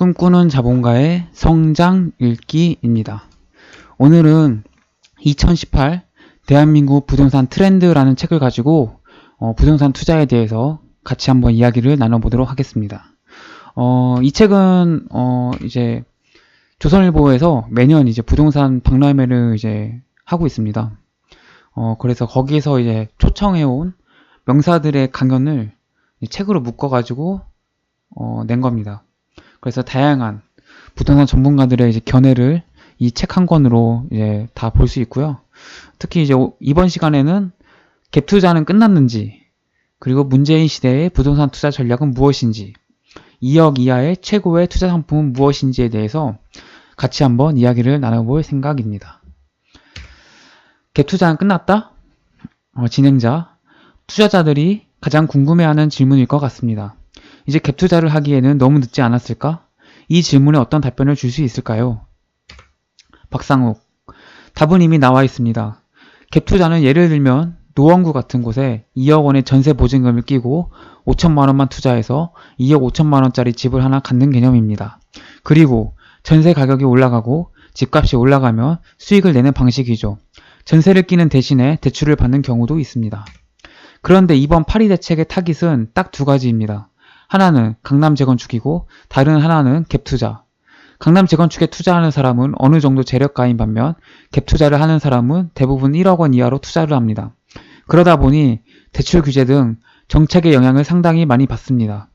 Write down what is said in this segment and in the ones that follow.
꿈꾸는 자본가의 성장 읽기입니다. 오늘은 2018 대한민국 부동산 트렌드라는 책을 가지고 부동산 투자에 대해서 같이 한번 이야기를 나눠보도록 하겠습니다. 이 책은 이제 조선일보에서 매년 이제 부동산 박람회를 이제 하고 있습니다. 그래서 거기에서 이제 초청해온 명사들의 강연을 책으로 묶어가지고 낸 겁니다. 그래서 다양한 부동산 전문가들의 이제 견해를 이 책 한 권으로 이제 다 볼 수 있고요. 특히 이제 이번 시간에는 갭 투자는 끝났는지, 그리고 문재인 시대의 부동산 투자 전략은 무엇인지, 2억 이하의 최고의 투자 상품은 무엇인지에 대해서 같이 한번 이야기를 나눠볼 생각입니다. 갭 투자는 끝났다? 진행자, 투자자들이 가장 궁금해하는 질문일 것 같습니다. 이제 갭 투자를 하기에는 너무 늦지 않았을까? 이 질문에 어떤 답변을 줄 수 있을까요? 박상욱, 답은 이미 나와 있습니다. 갭 투자는 예를 들면 노원구 같은 곳에 2억 원의 전세 보증금을 끼고 5천만 원만 투자해서 2억 5천만 원짜리 집을 하나 갖는 개념입니다. 그리고 전세 가격이 올라가고 집값이 올라가면 수익을 내는 방식이죠. 전세를 끼는 대신에 대출을 받는 경우도 있습니다. 그런데 이번 파리 대책의 타깃은 딱 두 가지입니다. 하나는 강남 재건축이고 다른 하나는 갭 투자. 강남 재건축에 투자하는 사람은 어느 정도 재력가인 반면 갭 투자를 하는 사람은 대부분 1억 원 이하로 투자를 합니다. 그러다 보니 대출 규제 등 정책의 영향을 상당히 많이 받습니다.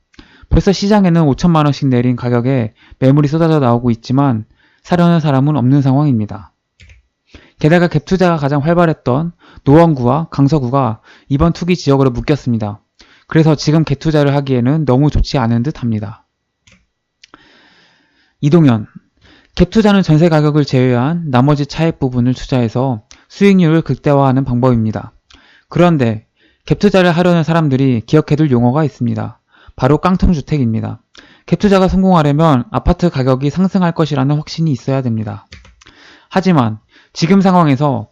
벌써 시장에는 5천만 원씩 내린 가격에 매물이 쏟아져 나오고 있지만 사려는 사람은 없는 상황입니다. 게다가 갭 투자가 가장 활발했던 노원구와 강서구가 이번 투기 지역으로 묶였습니다. 그래서 지금 갭 투자를 하기에는 너무 좋지 않은 듯 합니다. 이동현, 갭 투자는 전세 가격을 제외한 나머지 차액 부분을 투자해서 수익률을 극대화하는 방법입니다. 그런데 갭 투자를 하려는 사람들이 기억해둘 용어가 있습니다. 바로 깡통주택입니다. 갭 투자가 성공하려면 아파트 가격이 상승할 것이라는 확신이 있어야 됩니다. 하지만 지금 상황에서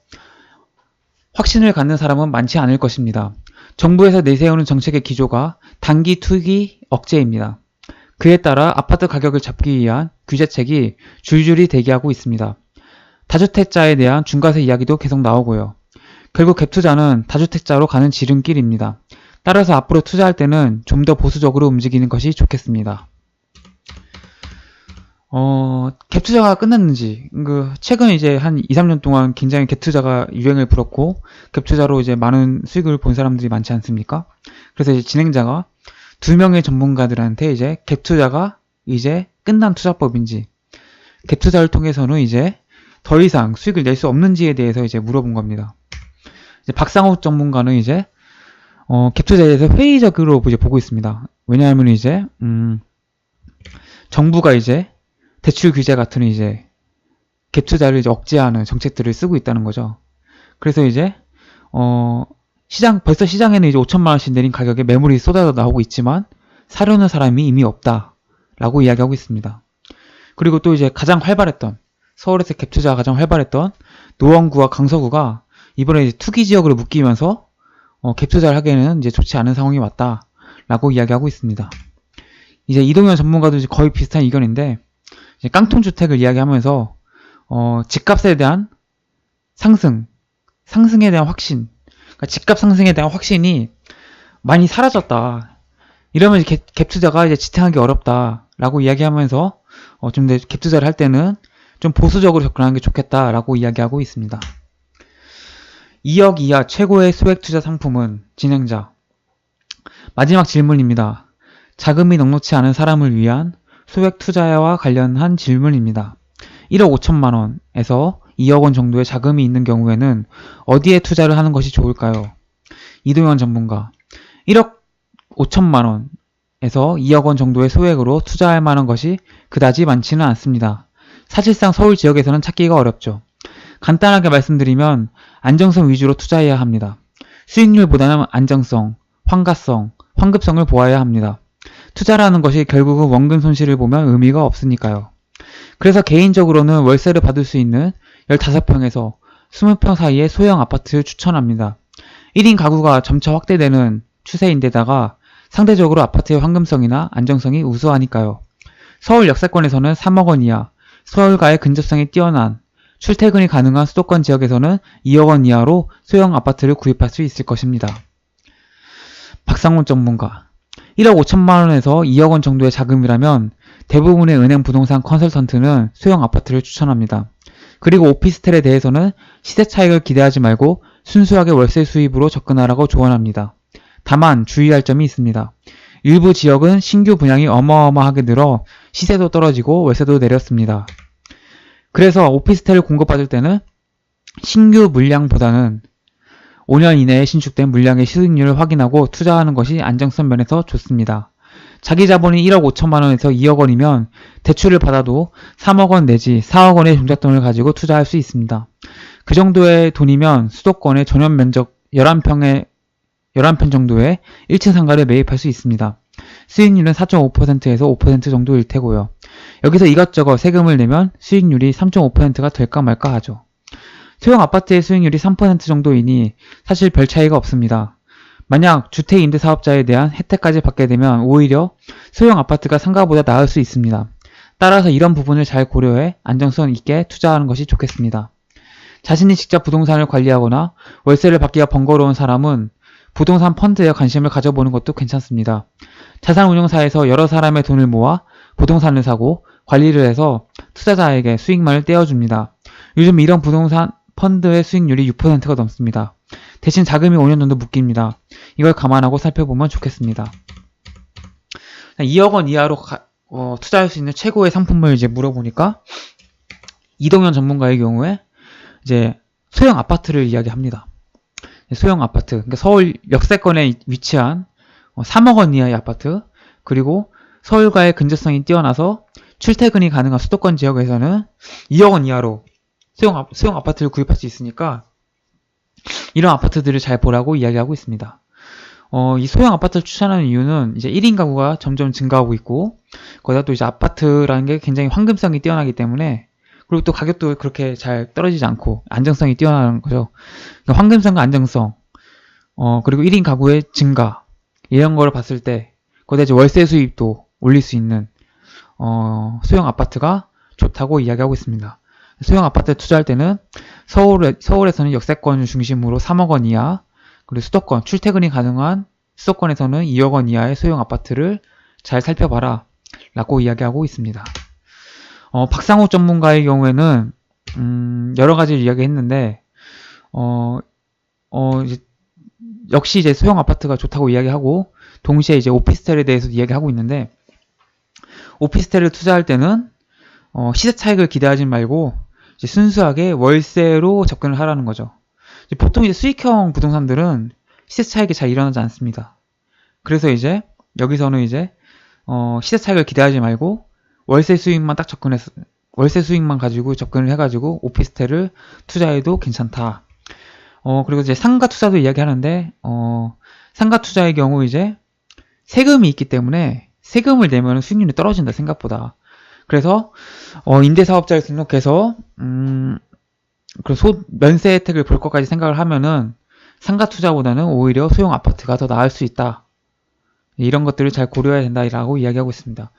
확신을 갖는 사람은 많지 않을 것입니다. 정부에서 내세우는 정책의 기조가 단기 투기 억제입니다. 그에 따라 아파트 가격을 잡기 위한 규제책이 줄줄이 대기하고 있습니다. 다주택자에 대한 중과세 이야기도 계속 나오고요. 결국 갭 투자는 다주택자로 가는 지름길입니다. 따라서 앞으로 투자할 때는 좀 더 보수적으로 움직이는 것이 좋겠습니다. 갭 투자가 끝났는지, 최근 이제 한 2, 3년 동안 굉장히 갭 투자가 유행을 불었고, 갭 투자로 이제 많은 수익을 본 사람들이 많지 않습니까? 그래서 이제 진행자가 2명의 전문가들한테 이제 갭 투자가 이제 끝난 투자법인지, 갭 투자를 통해서는 이제 더 이상 수익을 낼 수 없는지에 대해서 이제 물어본 겁니다. 이제 박상욱 전문가는 이제, 갭 투자에 대해서 회의적으로 이제 보고 있습니다. 왜냐하면 이제, 정부가 이제 대출 규제 같은 이제 갭 투자를 이제 억제하는 정책들을 쓰고 있다는 거죠. 그래서 이제 벌써 시장에는 이제 5천만 원씩 내린 가격에 매물이 쏟아져 나오고 있지만 사려는 사람이 이미 없다라고 이야기하고 있습니다. 그리고 또 이제 가장 활발했던 서울에서 갭 투자가 가장 활발했던 노원구와 강서구가 이번에 이제 투기 지역으로 묶이면서 갭 투자를 하기에는 이제 좋지 않은 상황이 왔다라고 이야기하고 있습니다. 이제 이동현 전문가도 이제 거의 비슷한 의견인데, 이제 깡통주택을 이야기하면서 집값에 대한 상승에 대한 확신, 그러니까 집값 상승에 대한 확신이 많이 사라졌다. 이러면 이제 갭 투자가 이제 지탱하기 어렵다라고 이야기하면서 좀 더 갭 투자를 할 때는 좀 보수적으로 접근하는 게 좋겠다라고 이야기하고 있습니다. 2억 이하 최고의 소액 투자 상품은 진행자. 마지막 질문입니다. 자금이 넉넉치 않은 사람을 위한 소액 투자와 관련한 질문입니다. 1억 5천만 원에서 2억 원 정도의 자금이 있는 경우에는 어디에 투자를 하는 것이 좋을까요? 이동현 전문가, 1억 5천만 원에서 2억 원 정도의 소액으로 투자할 만한 것이 그다지 많지는 않습니다. 사실상 서울 지역에서는 찾기가 어렵죠. 간단하게 말씀드리면 안정성 위주로 투자해야 합니다. 수익률보다는 안정성, 환가성, 환급성을 보아야 합니다. 투자라는 것이 결국은 원금 손실을 보면 의미가 없으니까요. 그래서 개인적으로는 월세를 받을 수 있는 15평에서 20평 사이의 소형 아파트를 추천합니다. 1인 가구가 점차 확대되는 추세인데다가 상대적으로 아파트의 황금성이나 안정성이 우수하니까요. 서울 역세권에서는 3억 원 이하, 서울과의 근접성이 뛰어난 출퇴근이 가능한 수도권 지역에서는 2억 원 이하로 소형 아파트를 구입할 수 있을 것입니다. 박상훈 전문가 1억 5천만 원에서 2억 원 정도의 자금이라면 대부분의 은행 부동산 컨설턴트는 소형 아파트를 추천합니다. 그리고 오피스텔에 대해서는 시세 차익을 기대하지 말고 순수하게 월세 수입으로 접근하라고 조언합니다. 다만 주의할 점이 있습니다. 일부 지역은 신규 분양이 어마어마하게 늘어 시세도 떨어지고 월세도 내렸습니다. 그래서 오피스텔을 공급받을 때는 신규 물량보다는 5년 이내에 신축된 물량의 수익률을 확인하고 투자하는 것이 안정성 면에서 좋습니다. 자기 자본이 1억 5천만 원에서 2억 원이면 대출을 받아도 3억 원 내지 4억 원의 종잣돈을 가지고 투자할 수 있습니다. 그 정도의 돈이면 수도권의 전원 면적 11평 정도의 1층 상가를 매입할 수 있습니다. 수익률은 4.5%에서 5% 정도일 테고요. 여기서 이것저것 세금을 내면 수익률이 3.5%가 될까 말까 하죠. 소형 아파트의 수익률이 3% 정도이니 사실 별 차이가 없습니다. 만약 주택임대사업자에 대한 혜택까지 받게 되면 오히려 소형 아파트가 상가보다 나을 수 있습니다. 따라서 이런 부분을 잘 고려해 안정성 있게 투자하는 것이 좋겠습니다. 자신이 직접 부동산을 관리하거나 월세를 받기가 번거로운 사람은 부동산 펀드에 관심을 가져보는 것도 괜찮습니다. 자산운용사에서 여러 사람의 돈을 모아 부동산을 사고 관리를 해서 투자자에게 수익만을 떼어줍니다. 요즘 이런 부동산 펀드의 수익률이 6%가 넘습니다. 대신 자금이 5년 정도 묶입니다. 이걸 감안하고 살펴보면 좋겠습니다. 2억 원 이하로 투자할 수 있는 최고의 상품을 이제 물어보니까 이동현 전문가의 경우에 이제 소형 아파트를 이야기합니다. 소형 아파트, 그러니까 서울 역세권에 위치한 3억 원 이하의 아파트, 그리고 서울과의 근접성이 뛰어나서 출퇴근이 가능한 수도권 지역에서는 2억 원 이하로 소형 아파트를 구입할 수 있으니까 이런 아파트들을 잘 보라고 이야기하고 있습니다. 이 소형 아파트를 추천하는 이유는 이제 1인 가구가 점점 증가하고 있고, 거기다 또 이제 아파트라는 게 굉장히 황금성이 뛰어나기 때문에, 그리고 또 가격도 그렇게 잘 떨어지지 않고 안정성이 뛰어나는 거죠. 그러니까 황금성과 안정성, 그리고 1인 가구의 증가, 이런 거를 봤을 때 거기다 이제 월세 수입도 올릴 수 있는 소형 아파트가 좋다고 이야기하고 있습니다. 소형 아파트에 투자할 때는 서울에서는 역세권 중심으로 3억 원 이하, 그리고 수도권, 출퇴근이 가능한 수도권에서는 2억 원 이하의 소형 아파트를 잘 살펴봐라 라고 이야기하고 있습니다. 박상욱 전문가의 경우에는 여러 가지를 이야기했는데 역시 이제 소형 아파트가 좋다고 이야기하고, 동시에 이제 오피스텔에 대해서 이야기하고 있는데, 오피스텔을 투자할 때는 시세 차익을 기대하지 말고 이제 순수하게 월세로 접근을 하라는 거죠. 보통 이제 수익형 부동산들은 시세 차익이 잘 일어나지 않습니다. 그래서 이제 여기서는 이제 시세 차익을 기대하지 말고 월세 수익만 가지고 접근을 해가지고 오피스텔을 투자해도 괜찮다. 그리고 이제 상가 투자도 이야기하는데, 상가 투자의 경우 이제 세금이 있기 때문에 세금을 내면 수익률이 떨어진다, 생각보다. 그래서 임대사업자를 등록해서 면세 혜택을 볼 것까지 생각을 하면은 상가 투자보다는 오히려 소형 아파트가 더 나을 수 있다. 이런 것들을 잘 고려해야 된다라고 이야기하고 있습니다.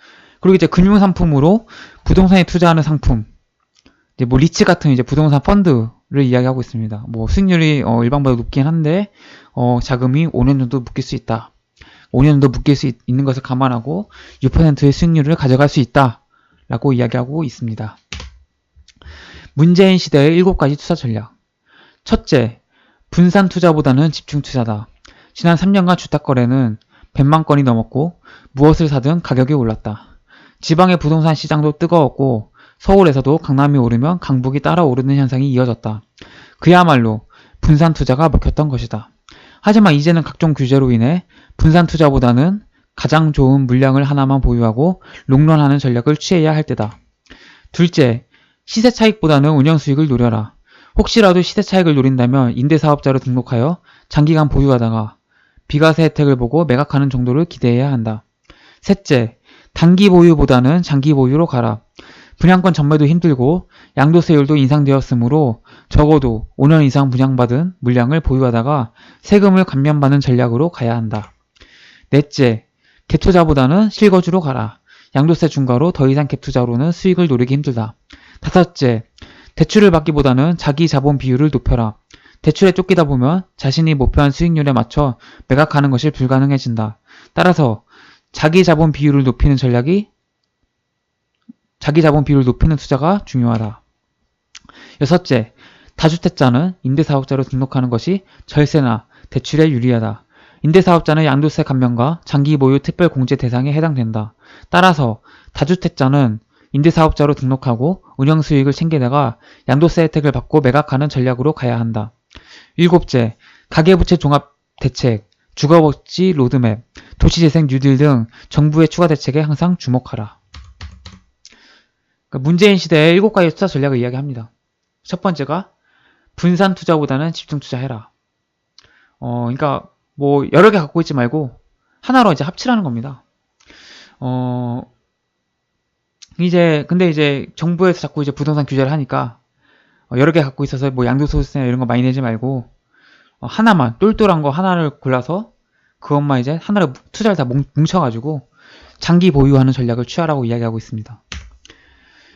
그리고 이제 금융상품으로 부동산에 투자하는 상품, 이제 뭐 리츠 같은 이제 부동산 펀드를 이야기하고 있습니다. 뭐 수익률이 일반보다 높긴 한데 자금이 5년 정도 묶일 수 있다. 5년 정도 묶일 수 있는 것을 감안하고 6%의 수익률을 가져갈 수 있다 라고 이야기하고 있습니다. 문재인 시대의 7가지 투자 전략. 첫째, 분산 투자보다는 집중 투자다. 지난 3년간 주택거래는 100만 건이 넘었고 무엇을 사든 가격이 올랐다. 지방의 부동산 시장도 뜨거웠고 서울에서도 강남이 오르면 강북이 따라 오르는 현상이 이어졌다. 그야말로 분산 투자가 먹혔던 것이다. 하지만 이제는 각종 규제로 인해 분산 투자보다는 가장 좋은 물량을 하나만 보유하고 롱런하는 전략을 취해야 할 때다. 둘째, 시세 차익보다는 운영 수익을 노려라. 혹시라도 시세 차익을 노린다면 임대사업자로 등록하여 장기간 보유하다가 비과세 혜택을 보고 매각하는 정도를 기대해야 한다. 셋째, 단기 보유보다는 장기 보유로 가라. 분양권 전매도 힘들고 양도세율도 인상되었으므로 적어도 5년 이상 분양받은 물량을 보유하다가 세금을 감면받는 전략으로 가야 한다. 넷째, 개투자보다는 실거주로 가라. 양도세 중과로 더 이상 갭 투자로는 수익을 노리기 힘들다. 다섯째, 대출을 받기보다는 자기 자본 비율을 높여라. 대출에 쫓기다 보면 자신이 목표한 수익률에 맞춰 매각하는 것이 불가능해진다. 따라서 자기 자본 비율을 높이는 투자가 중요하다. 여섯째, 다주택자는 임대사업자로 등록하는 것이 절세나 대출에 유리하다. 임대사업자는 양도세 감면과 장기 보유 특별 공제 대상에 해당된다. 따라서 다주택자는 임대사업자로 등록하고 운영 수익을 챙기다가 양도세 혜택을 받고 매각하는 전략으로 가야 한다. 일곱째, 가계부채 종합 대책, 주거복지 로드맵, 도시재생 뉴딜 등 정부의 추가 대책에 항상 주목하라. 그러니까 문재인 시대의 7가지 투자 전략을 이야기합니다. 첫 번째가 분산 투자보다는 집중 투자해라. 그러니까 뭐 여러 개 갖고 있지 말고 하나로 이제 합치라는 겁니다. 근데 이제 정부에서 자꾸 이제 부동산 규제를 하니까 여러 개 갖고 있어서 뭐 양도소득세나 이런 거 많이 내지 말고 하나만 똘똘한 거 하나를 골라서 그것만 이제 하나로 투자를 다 뭉쳐가지고 장기 보유하는 전략을 취하라고 이야기하고 있습니다.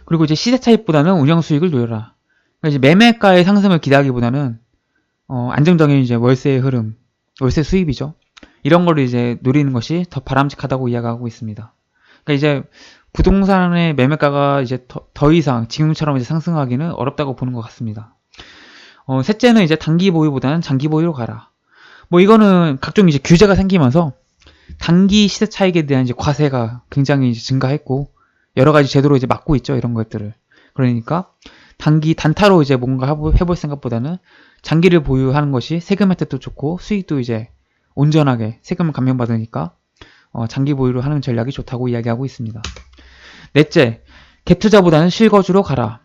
그리고 이제 시세 차익보다는 운영 수익을 노려라. 그러니까 이제 매매가의 상승을 기대하기보다는 안정적인 이제 월세의 흐름, 월세 수입이죠. 이런 거를 이제 노리는 것이 더 바람직하다고 이야기하고 있습니다. 그러니까 이제 부동산의 매매가가 이제 더 이상 지금처럼 이제 상승하기는 어렵다고 보는 것 같습니다. 셋째는 이제 단기 보유보다는 장기 보유로 가라. 뭐 이거는 각종 이제 규제가 생기면서 단기 시세 차익에 대한 이제 과세가 굉장히 이제 증가했고 여러 가지 제도로 이제 막고 있죠. 이런 것들을. 그러니까 단기 단타로 이제 뭔가 해볼 생각보다는 장기를 보유하는 것이 세금 혜택도 좋고 수익도 이제 온전하게 세금을 감면받으니까 장기 보유로 하는 전략이 좋다고 이야기하고 있습니다. 넷째, 갭 투자보다는 실거주로 가라.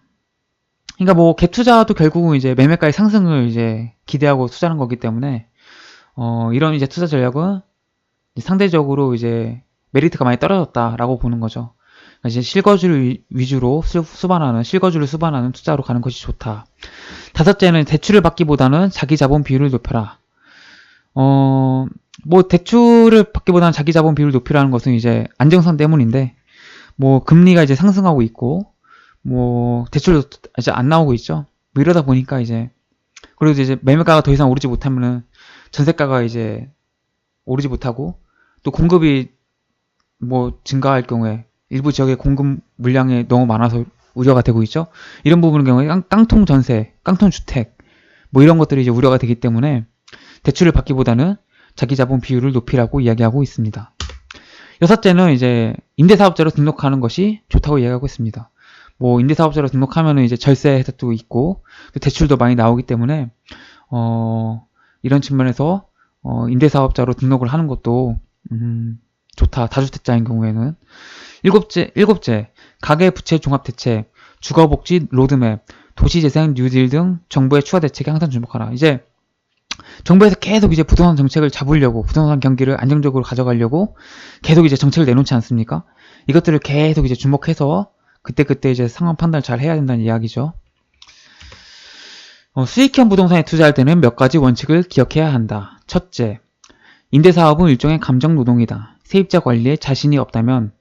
그러니까 뭐 갭 투자도 결국은 이제 매매가의 상승을 이제 기대하고 투자하는 거기 때문에 이런 이제 투자 전략은 상대적으로 이제 메리트가 많이 떨어졌다라고 보는 거죠. 이제 실거주를 위주로 실거주를 수반하는 투자로 가는 것이 좋다. 다섯째는 대출을 받기보다는 자기 자본 비율을 높여라. 뭐 대출을 받기보다는 자기 자본 비율을 높이라는 것은 이제 안정성 때문인데 뭐 금리가 이제 상승하고 있고 뭐 대출도 이제 안 나오고 있죠. 뭐 이러다 보니까 이제 그래도 이제 매매가가 더 이상 오르지 못하면은 전세가가 이제 오르지 못하고 또 공급이 뭐 증가할 경우에 일부 지역의 공급 물량이 너무 많아서 우려가 되고 있죠. 이런 부분의 경우에 깡통 전세, 깡통 주택 뭐 이런 것들이 이제 우려가 되기 때문에 대출을 받기보다는 자기 자본 비율을 높이라고 이야기하고 있습니다. 여섯째는 이제 임대사업자로 등록하는 것이 좋다고 이야기하고 있습니다. 뭐 임대사업자로 등록하면은 이제 절세 혜택도 있고 대출도 많이 나오기 때문에 이런 측면에서 임대사업자로 등록을 하는 것도 좋다. 다주택자인 경우에는. 일곱째, 가계부채 종합대책, 주거복지 로드맵, 도시재생 뉴딜 등 정부의 추가 대책에 항상 주목하라. 이제 정부에서 계속 이제 부동산 정책을 잡으려고 부동산 경기를 안정적으로 가져가려고 계속 이제 정책을 내놓지 않습니까? 이것들을 계속 이제 주목해서 그때 이제 상황 판단을 잘 해야 된다는 이야기죠. 수익형 부동산에 투자할 때는 몇 가지 원칙을 기억해야 한다. 첫째, 임대사업은 일종의 감정노동이다. 세입자 관리에 자신이 없다면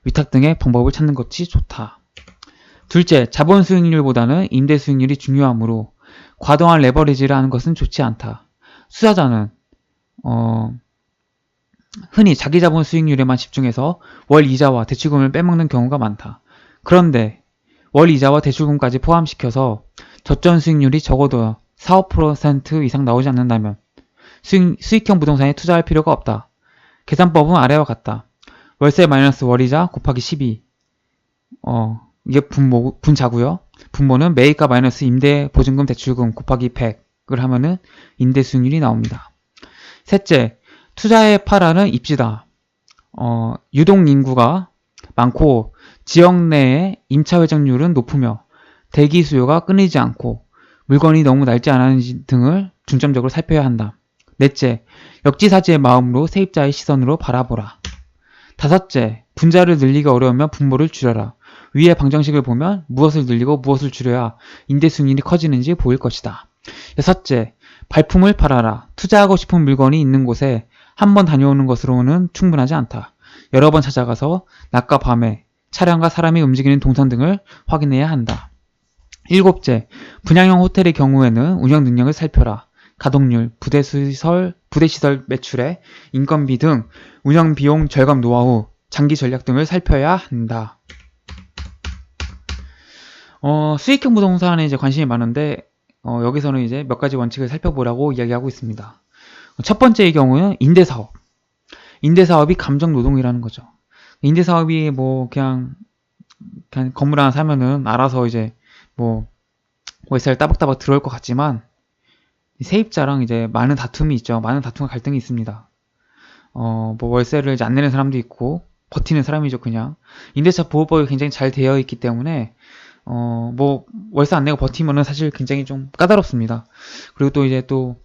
위탁 등의 방법을 찾는 것이 좋다. 둘째, 자본 수익률보다는 임대 수익률이 중요하므로 과도한 레버리지를 하는 것은 좋지 않다. 투자자는 흔히 자기 자본 수익률에만 집중해서 월 이자와 대출금을 빼먹는 경우가 많다. 그런데 월 이자와 대출금까지 포함시켜서 저점 수익률이 적어도 4, 5% 이상 나오지 않는다면 수익형 부동산에 투자할 필요가 없다. 계산법은 아래와 같다. 월세 마이너스 월이자 곱하기 12. 이게 분자고요. 분모는 매입가 마이너스 임대 보증금 대출금 곱하기 100을 하면은 임대 수익률이 나옵니다. 셋째, 투자의 파라는 입지다. 유동 인구가 많고 지역 내의 임차 회전율은 높으며 대기 수요가 끊이지 않고 물건이 너무 낡지 않은지 등을 중점적으로 살펴야 한다. 넷째, 역지사지의 마음으로 세입자의 시선으로 바라보라. 다섯째, 분자를 늘리기 어려우면 분모를 줄여라. 위의 방정식을 보면 무엇을 늘리고 무엇을 줄여야 임대 수익률이 커지는지 보일 것이다. 여섯째, 발품을 팔아라. 투자하고 싶은 물건이 있는 곳에 한번 다녀오는 것으로는 충분하지 않다. 여러 번 찾아가서 낮과 밤에 차량과 사람이 움직이는 동선 등을 확인해야 한다. 일곱째, 분양형 호텔의 경우에는 운영 능력을 살펴라. 가동률, 부대시설 매출액, 인건비 등 운영 비용 절감 노하우, 장기 전략 등을 살펴야 한다. 수익형 부동산에 이제 관심이 많은데, 여기서는 이제 몇 가지 원칙을 살펴보라고 이야기하고 있습니다. 첫 번째의 경우는 임대사업. 임대사업이 감정노동이라는 거죠. 임대사업이 뭐, 그냥 건물 하나 사면은 알아서 이제 뭐, 월세를 따박따박 들어올 것 같지만, 세입자랑 이제 많은 다툼이 있죠. 많은 다툼과 갈등이 있습니다. 뭐 월세를 이제 안 내는 사람도 있고, 버티는 사람이죠, 그냥. 임대차 보호법이 굉장히 잘 되어 있기 때문에, 뭐, 월세 안 내고 버티면은 사실 굉장히 좀 까다롭습니다. 그리고 또 이제 또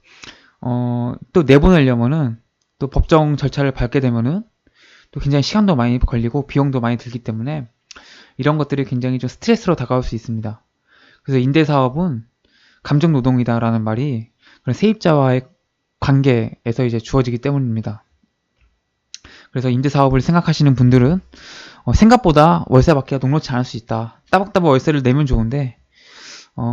내보내려면은, 또 법정 절차를 밟게 되면은, 또 굉장히 시간도 많이 걸리고, 비용도 많이 들기 때문에, 이런 것들이 굉장히 좀 스트레스로 다가올 수 있습니다. 그래서 임대사업은 감정노동이다라는 말이 그런 세입자와의 관계에서 이제 주어지기 때문입니다. 그래서 임대사업을 생각하시는 분들은 생각보다 월세 받기가 녹록지 않을 수 있다. 따박따박 월세를 내면 좋은데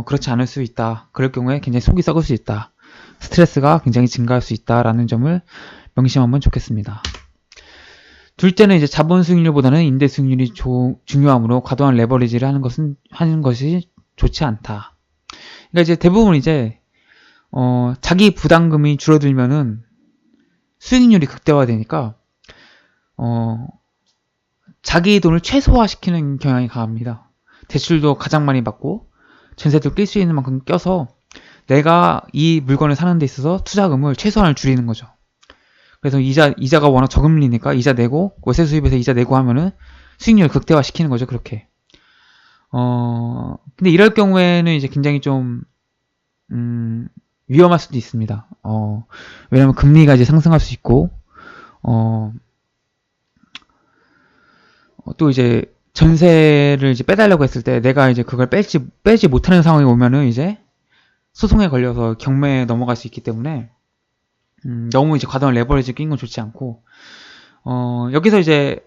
그렇지 않을 수 있다. 그럴 경우에 굉장히 속이 썩을 수 있다. 스트레스가 굉장히 증가할 수 있다라는 점을 명심하면 좋겠습니다. 둘째는 이제 자본 수익률보다는 임대 수익률이 중요하므로 과도한 레버리지를 하는 것이 좋지 않다. 그러니까 이제 대부분 이제 자기 부담금이 줄어들면은 수익률이 극대화되니까 자기 돈을 최소화시키는 경향이 강합니다. 대출도 가장 많이 받고 전세도 낄 수 있는 만큼 껴서 내가 이 물건을 사는 데 있어서 투자금을 최소한을 줄이는 거죠. 그래서 이자가 워낙 저금리니까 이자 내고 월세 수입에서 이자 내고 하면은 수익률을 극대화시키는 거죠. 그렇게. 근데 이럴 경우에는 이제 굉장히 좀 위험할 수도 있습니다. 왜냐면 금리가 이제 상승할 수 있고 또 이제 전세를 이제 빼달라고 했을 때 내가 이제 그걸 빼지 못하는 상황이 오면은 이제 소송에 걸려서 경매에 넘어갈 수 있기 때문에 너무 이제 과도한 레버리지 낀 건 좋지 않고 여기서 이제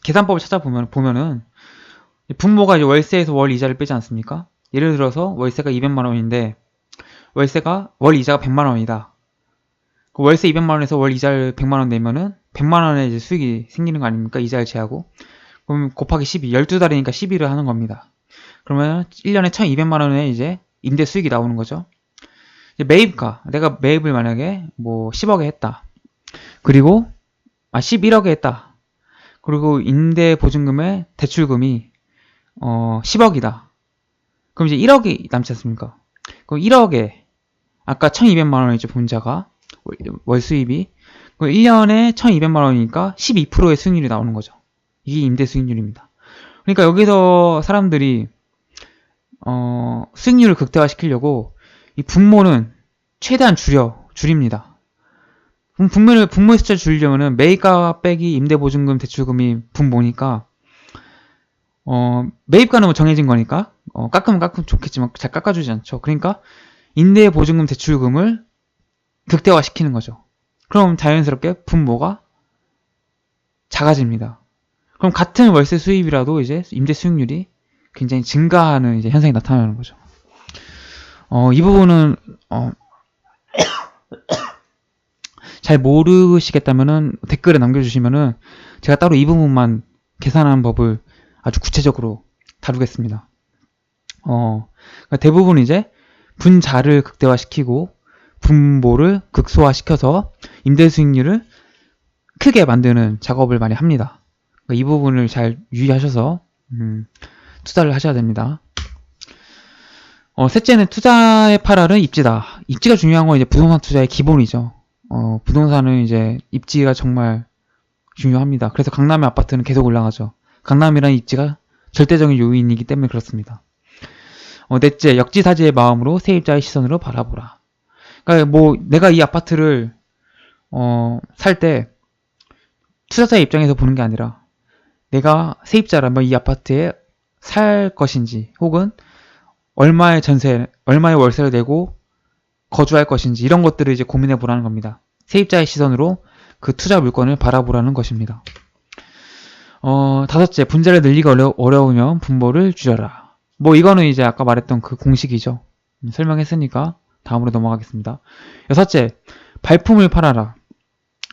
계산법을 찾아보면은 분모가 이제 월세에서 월 이자를 빼지 않습니까? 예를 들어서 월세가 200만 원인데 월세가 월 이자가 100만 원이다. 그 월세 200만 원에서 월 이자를 100만 원 내면은 100만 원의 이제 수익이 생기는 거 아닙니까? 이자를 제하고. 그럼 곱하기 12, 12달이니까 12를 하는 겁니다. 그러면 1년에 1200만 원의 이제 임대 수익이 나오는 거죠. 이제 매입가. 내가 매입을 만약에 뭐 10억에 했다. 그리고 11억에 했다. 그리고 임대 보증금의 대출금이 10억이다. 그럼 이제 1억이 남지 않습니까? 그럼 1억에 아까 1200만 원이죠, 분자가. 월 수입이. 그럼 1년에 1200만 원이니까 12%의 수익률이 나오는 거죠. 이게 임대 수익률입니다. 그러니까 여기서 사람들이 수익률을 극대화시키려고 이 분모는 최대한 줄입니다. 그럼 분모의 숫자를 줄이려면은 매입가 빼기 임대보증금 대출금이 분모니까 매입가는 뭐 정해진 거니까 깎으면 좋겠지만 잘 깎아주지 않죠. 그러니까 임대보증금 대출금을 극대화시키는 거죠. 그럼 자연스럽게 분모가 작아집니다. 그럼 같은 월세 수입이라도 이제 임대 수익률이 굉장히 증가하는 이제 현상이 나타나는 거죠. 이 부분은 잘 모르시겠다면은 댓글에 남겨주시면은 제가 따로 이 부분만 계산하는 법을 아주 구체적으로 다루겠습니다. 그러니까 대부분 이제 분자를 극대화시키고 분모를 극소화시켜서 임대 수익률을 크게 만드는 작업을 많이 합니다. 그러니까 이 부분을 잘 유의하셔서 투자를 하셔야 됩니다. 셋째는 투자의 8알은 입지다. 입지가 중요한 건 이제 부동산 투자의 기본이죠. 부동산은 이제 입지가 정말 중요합니다. 그래서 강남의 아파트는 계속 올라가죠. 강남이라는 입지가 절대적인 요인이기 때문에 그렇습니다. 넷째, 역지사지의 마음으로 세입자의 시선으로 바라보라. 그러니까 뭐 내가 이 아파트를 살 때 투자자의 입장에서 보는 게 아니라 내가 세입자라면 이 아파트에 살 것인지 혹은 얼마의 월세를 내고 거주할 것인지 이런 것들을 이제 고민해 보라는 겁니다. 세입자의 시선으로 그 투자 물건을 바라보라는 것입니다. 다섯째, 분자를 늘리기 어려우면 분모를 줄여라. 뭐 이거는 이제 아까 말했던 그 공식이죠. 설명했으니까 다음으로 넘어가겠습니다. 여섯째, 발품을 팔아라.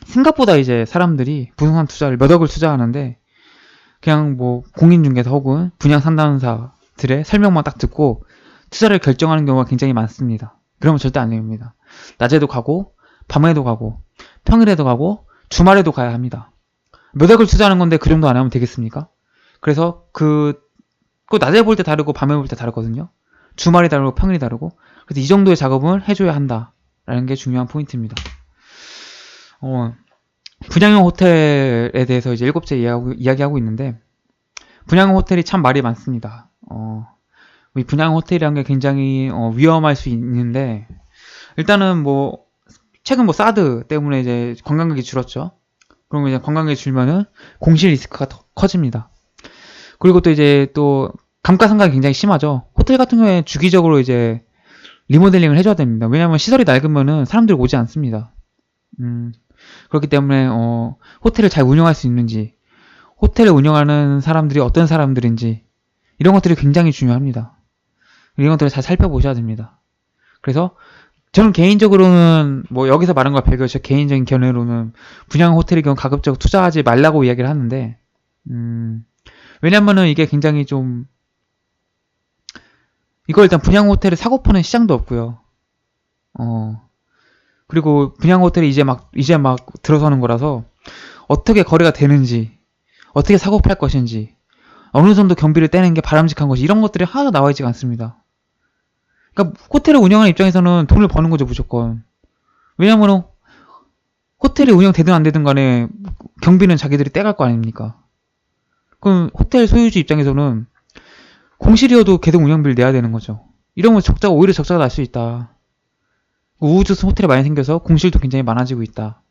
생각보다 이제 사람들이 부동산 투자를 몇 억을 투자하는데 그냥 뭐 공인중개사 혹은 분양상담사들의 설명만 딱 듣고 투자를 결정하는 경우가 굉장히 많습니다. 그러면 절대 안 됩니다. 낮에도 가고 밤에도 가고 평일에도 가고 주말에도 가야 합니다. 몇 억을 투자하는 건데 그 정도 안 하면 되겠습니까? 그래서 꼭 낮에 볼 때 다르고 밤에 볼 때 다르거든요. 주말이 다르고 평일이 다르고 그래서 이 정도의 작업을 해줘야 한다라는 게 중요한 포인트입니다. 분양형 호텔에 대해서 이제 일곱째 이야기하고 있는데 분양형 호텔이 참 말이 많습니다. 이 분양형 호텔이라는 게 굉장히 위험할 수 있는데 일단은 뭐 최근 뭐 사드 때문에 이제 관광객이 줄었죠. 그러면 이제 관광객이 줄면은 공실 리스크가 더 커집니다. 그리고 또 이제 또 감가상각이 굉장히 심하죠. 호텔 같은 경우에 주기적으로 이제 리모델링을 해줘야 됩니다. 왜냐하면 시설이 낡으면은 사람들이 오지 않습니다. 그렇기 때문에 호텔을 잘 운영할 수 있는지, 호텔을 운영하는 사람들이 어떤 사람들인지 이런 것들이 굉장히 중요합니다. 이런 것들을 잘 살펴보셔야 됩니다. 그래서 저는 개인적으로는 뭐 여기서 말한 걸 별개로 제 개인적인 견해로는 분양 호텔의 경우 가급적 투자하지 말라고 이야기를 하는데 왜냐면은 이게 굉장히 좀 이거 일단 분양 호텔을 사고 파는 시장도 없고요. 그리고 분양 호텔이 이제 막 들어서는 거라서 어떻게 거래가 되는지, 어떻게 사고 팔 것인지, 어느 정도 경비를 떼는 게 바람직한 것이 이런 것들이 하나도 나와 있지가 않습니다. 그러니까 호텔을 운영하는 입장에서는 돈을 버는 거죠, 무조건. 왜냐면은 호텔이 운영되든 안 되든 간에 경비는 자기들이 떼갈 거 아닙니까? 그럼 호텔 소유주 입장에서는 공실이어도 계속 운영비를 내야 되는 거죠. 이러면 오히려 적자가 날 수 있다. 우후죽 호텔이 많이 생겨서 공실도 굉장히 많아지고 있다.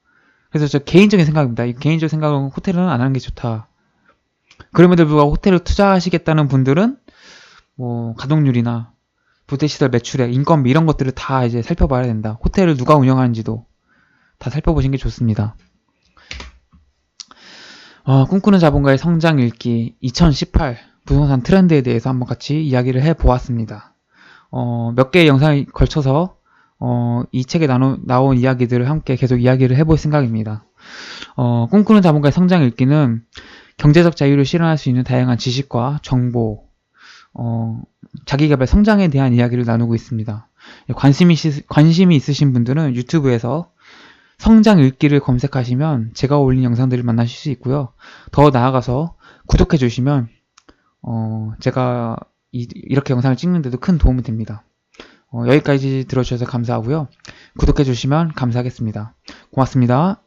그래서 저 개인적인 생각입니다. 이 개인적 생각은 호텔은 안 하는 게 좋다. 그럼에도 불구하고 호텔을 투자하시겠다는 분들은 뭐 가동률이나 부대시설 매출액, 인건비 이런 것들을 다 이제 살펴봐야 된다. 호텔을 누가 운영하는지도 다 살펴보시는 게 좋습니다. 꿈꾸는 자본가의 성장 읽기 2018 부동산 트렌드에 대해서 한번 같이 이야기를 해보았습니다. 몇 개의 영상에 걸쳐서 이 책에 나온 이야기들을 함께 계속 이야기를 해볼 생각입니다. 꿈꾸는 자본가의 성장 읽기는 경제적 자유를 실현할 수 있는 다양한 지식과 정보, 자기개발 성장에 대한 이야기를 나누고 있습니다. 관심이 있으신 분들은 유튜브에서 성장 읽기를 검색하시면 제가 올린 영상들을 만나실 수 있고요. 더 나아가서 구독해 주시면 제가 이렇게 영상을 찍는데도 큰 도움이 됩니다. 여기까지 들어주셔서 감사하고요. 구독해 주시면 감사하겠습니다. 고맙습니다.